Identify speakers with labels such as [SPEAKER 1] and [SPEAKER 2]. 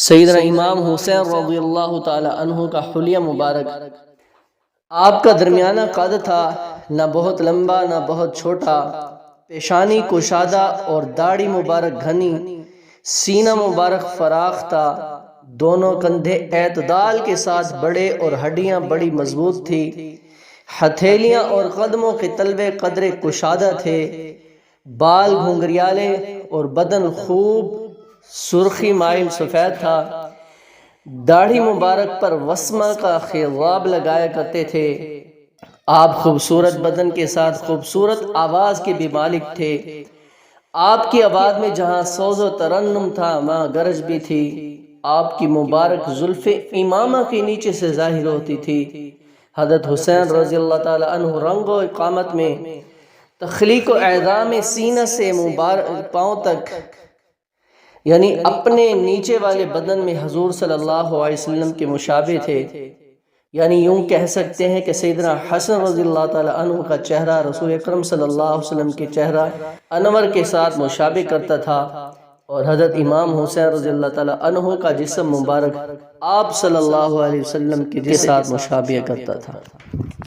[SPEAKER 1] سیدنا امام حسین رضی اللہ تعالی عنہ کا حلیہ مبارک، آپ کا درمیانہ قد تھا، نہ بہت لمبا نہ بہت چھوٹا، پیشانی کشادہ اور داڑھی مبارک گھنی، سینہ مبارک فراخ تھا، دونوں کندھے اعتدال کے ساتھ بڑے اور ہڈیاں بڑی مضبوط تھی، ہتھیلیاں اور قدموں کے تلوے قدرے کشادہ تھے، بال گھنگریالے اور بدن خوب سرخی مائل سفید تھا، داڑھی مبارک پر وسمہ کا خضاب لگایا کرتے تھے۔ آپ خوبصورت بدن کے ساتھ خوبصورت آواز کے بھی مالک تھے۔ آپ کی آواز میں جہاں سوز و ترنم تھا وہاں گرج بھی تھی۔ آپ کی مبارک زلف امامہ کے نیچے سے ظاہر ہوتی تھی۔ حضرت حسین رضی اللہ تعالی عنہ رنگ و قامت میں، تخلیق و اعظام سینہ سے مبارک پاؤں تک، یعنی اپنے نیچے والے بدن میں حضور صلی اللہ علیہ وسلم کے مشابہ تھے۔ یعنی یوں کہہ سکتے ہیں کہ سیدنا حسن رضی اللہ تعالی عنہ کا چہرہ رسول اکرم صلی اللہ علیہ وسلم کے چہرہ انور کے ساتھ مشابہ کرتا تھا، اور حضرت امام حسین رضی اللہ تعالی عنہ کا جسم مبارک آپ صلی اللہ علیہ وسلم کے ساتھ مشابہ کرتا تھا۔